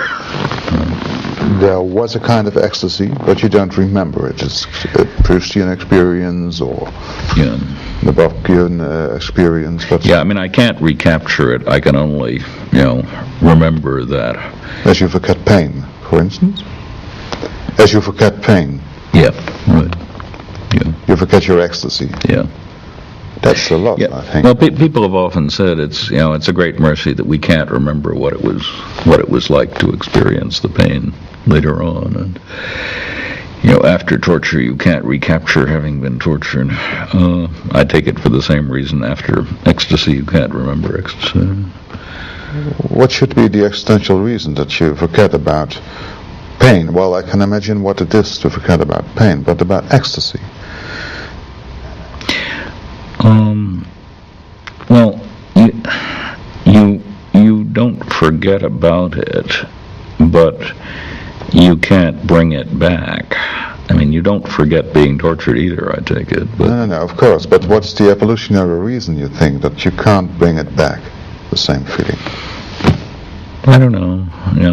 There was a kind of ecstasy, but you don't remember it. It's a Proustian experience or the Nabokovian experience. But I can't recapture it. I can only, remember that. As you forget pain, for instance? As you forget pain. Yeah, right. Yeah. You forget your ecstasy. Yeah. That's a lot, I think. Well, people have often said it's a great mercy that we can't remember what it was like to experience the pain later on, and after torture you can't recapture having been tortured. I take it for the same reason after ecstasy you can't remember ecstasy. What should be the existential reason that you forget about pain? Well, I can imagine what it is to forget about pain, but about ecstasy. Well, you don't forget about it, but you can't bring it back. I mean, you don't forget being tortured either, I take it. But No, of course. But what's the evolutionary reason you think that you can't bring it back, the same feeling? I don't know.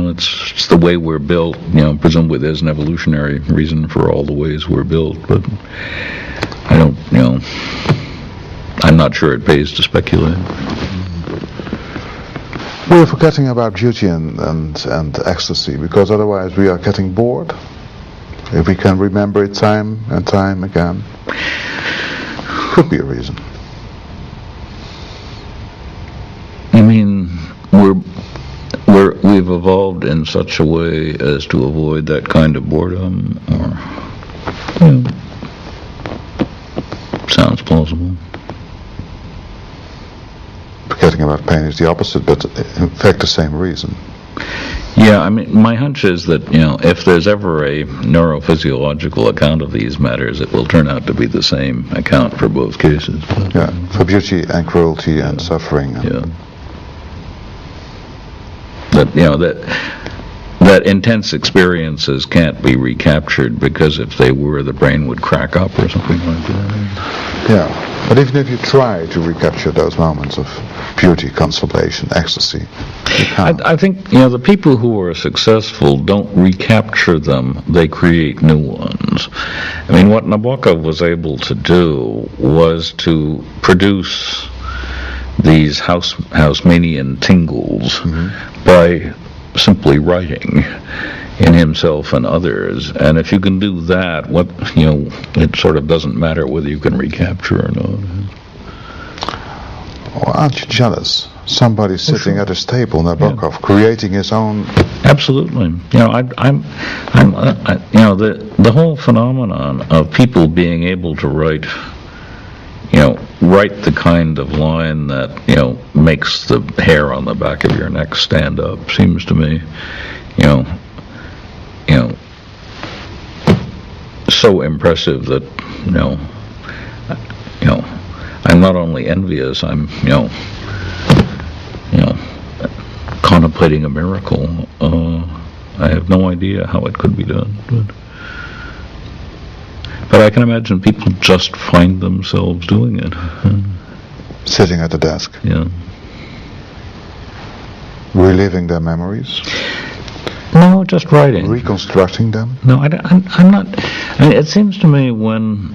It's the way we're built. Presumably there's an evolutionary reason for all the ways we're built, but I don't, I'm not sure it pays to speculate. We're forgetting about beauty and ecstasy, because otherwise we are getting bored. If we can remember it time and time again, could be a reason. I mean, we've evolved in such a way as to avoid that kind of boredom, or sounds plausible. Forgetting about pain is the opposite, but in fact the same reason. Yeah, I mean, my hunch is that, if there's ever a neurophysiological account of these matters, it will turn out to be the same account for both cases. Yeah, for beauty and cruelty and suffering. Yeah. That intense experiences can't be recaptured, because if they were, the brain would crack up or something like that. Yeah, but even if you try to recapture those moments of beauty, consolation, ecstasy, you can't. I think, the people who are successful don't recapture them, they create new ones. I mean, what Nabokov was able to do was to produce these Haussmannian tingles by simply writing in himself and others. And if you can do that, it sort of doesn't matter whether you can recapture or not. Well, aren't you jealous? Somebody sitting at his table, Nabokov, creating his own. Absolutely. The whole phenomenon of people being able to write the kind of line that, makes the hair on the back of your neck stand up, seems to me, so impressive that, I'm not only envious, I'm, contemplating a miracle. I have no idea how it could be done, but I can imagine people just find themselves doing it. Sitting at the desk. Yeah. Reliving their memories. No, just writing. Reconstructing them. No, I'm not. I mean, it seems to me when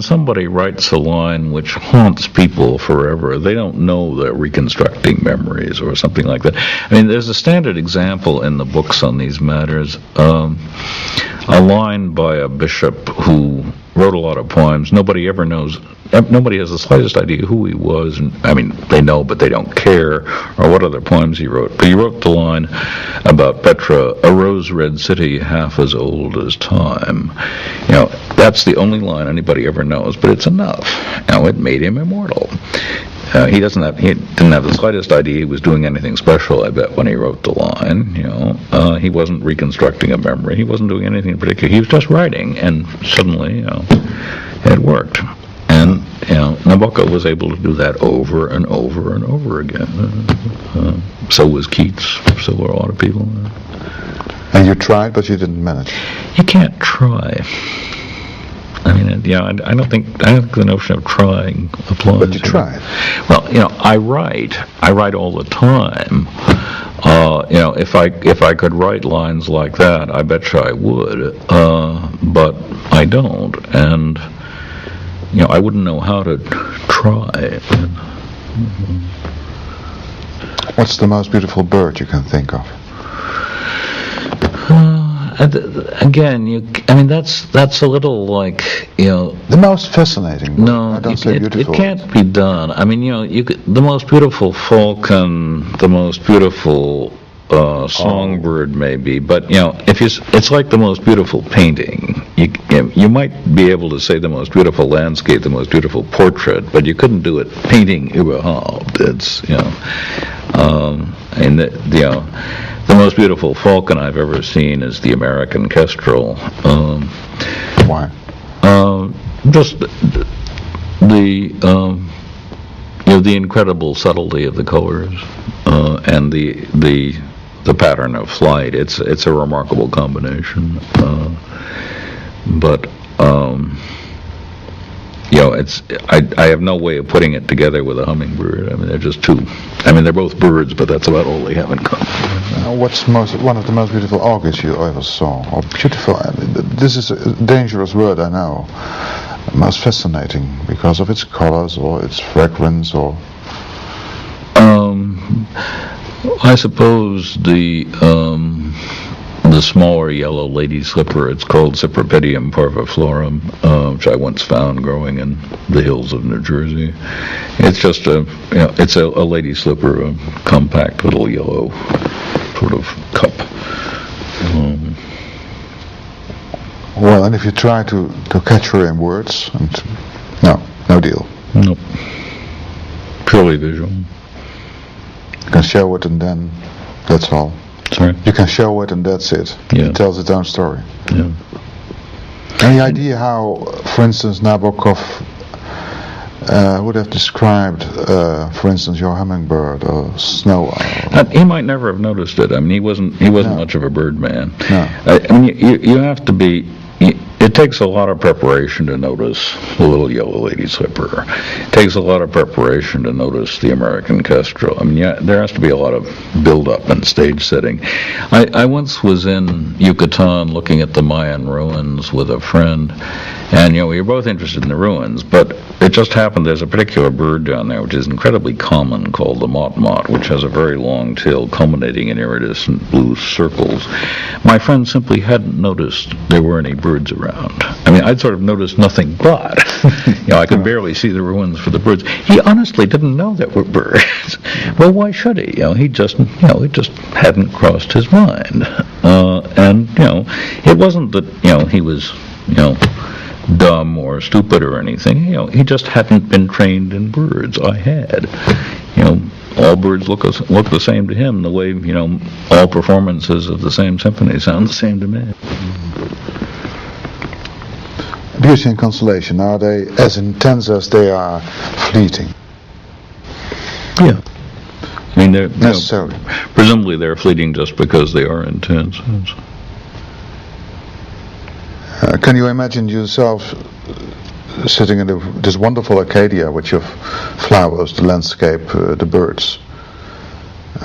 somebody writes a line which haunts people forever, they don't know they're reconstructing memories or something like that. I mean, there's a standard example in the books on these matters. A line by a bishop who wrote a lot of poems. Nobody ever knows. Nobody has the slightest idea who he was. And, I mean, they know, but they don't care, or what other poems he wrote. But he wrote the line about Petra, a rose-red city half as old as time. That's the only line anybody ever knows, but it's enough. It made him immortal. He didn't have the slightest idea he was doing anything special, I bet, when he wrote the line. He wasn't reconstructing a memory. He wasn't doing anything in particular. He was just writing, and suddenly, it worked. And, Nabokov was able to do that over and over and over again. So was Keats. So were a lot of people. And you tried, but you didn't manage. You can't try. I mean, I don't think the notion of trying applies. But you tried. Well, I write all the time. If I could write lines like that, I bet you I would. But I don't, and I wouldn't know how to try. What's the most beautiful bird you can think of? Again, that's a little like, The most fascinating bird. No, I don't say beautiful. It can't be done. I mean, the most beautiful falcon, the most beautiful songbird maybe, but it's like the most beautiful painting. You might be able to say the most beautiful landscape, the most beautiful portrait, but you couldn't do it painting überhaupt. It's and the most beautiful falcon I've ever seen is the American kestrel. Why? Just the incredible subtlety of the colors and the the pattern of flight. It's a remarkable combination. But I have no way of putting it together with a hummingbird. I mean, they're just two. I mean, they're both birds, but that's about all they have in common. What's one of the most beautiful orchids you ever saw? Or beautiful? I mean, this is a dangerous word, I know. Most fascinating because of its colors or its fragrance or. I suppose the smaller yellow lady slipper, it's called Cypripedium parviflorum, which I once found growing in the hills of New Jersey. It's just it's a lady slipper, a compact little yellow sort of cup. Well, and if you try to catch her in words, no deal. Nope. Purely visual. You can show it and then that's all. Sorry? You can show it and that's it. Yeah. It tells its own story. Yeah. Any idea how, for instance, Nabokov would have described, for instance, your hummingbird or snow owl? He might never have noticed it. I mean, he wasn't much of a bird man. No. I mean, you have to be. It takes a lot of preparation to notice the little yellow lady slipper. It takes a lot of preparation to notice the American kestrel. I mean, there has to be a lot of build-up and stage setting. I once was in Yucatan looking at the Mayan ruins with a friend, and we were both interested in the ruins, but it just happened there's a particular bird down there which is incredibly common called the motmot, which has a very long tail culminating in iridescent blue circles. My friend simply hadn't noticed there were any birds around. I mean, I'd sort of noticed nothing but. I could barely see the ruins for the birds. He honestly didn't know there were birds. Well, why should he? It just hadn't crossed his mind. And it wasn't that he was dumb or stupid or anything. He just hadn't been trained in birds. I had. All birds look the same to him, the way all performances of the same symphony sound the same to me. Beauty and consolation, are they as intense as they are fleeting? Yeah. I mean, they're necessarily. Presumably they're fleeting just because they are intense. Can you imagine yourself sitting in this wonderful Arcadia with your flowers, the landscape, the birds,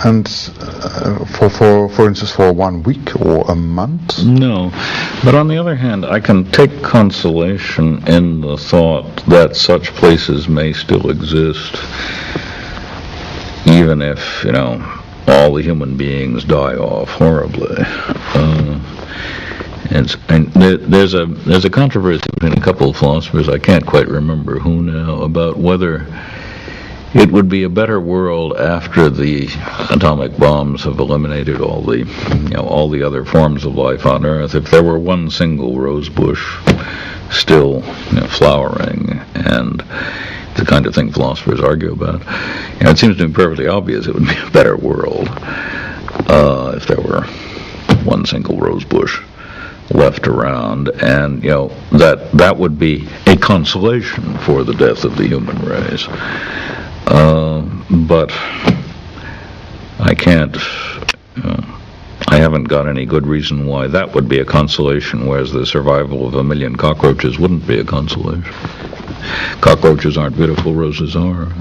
and for instance for 1 week or a month? No, but on the other hand, I can take consolation in the thought that such places may still exist, even if all the human beings die off horribly. And there's a controversy between a couple of philosophers, I can't quite remember who now, about whether it would be a better world after the atomic bombs have eliminated all the other forms of life on Earth, if there were one single rose bush still flowering, and the kind of thing philosophers argue about. It seems to me perfectly obvious it would be a better world if there were one single rose bush left around, and that would be a consolation for the death of the human race. But I can't. I haven't got any good reason why that would be a consolation, whereas the survival of 1 million cockroaches wouldn't be a consolation. Cockroaches aren't beautiful, roses are.